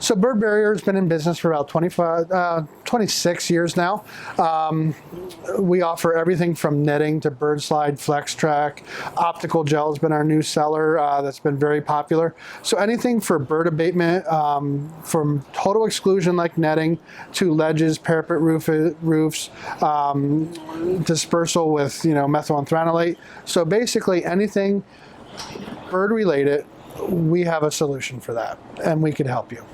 So Bird Barrier has been in business for about 26 years now. We offer everything from netting to bird slide, flex track. Optical Gel has been our new seller that's been very popular. So anything for bird abatement, from total exclusion like netting to ledges, parapet roofs, dispersal with methylenthranolate. So basically anything bird related, we have a solution for that, and we could help you.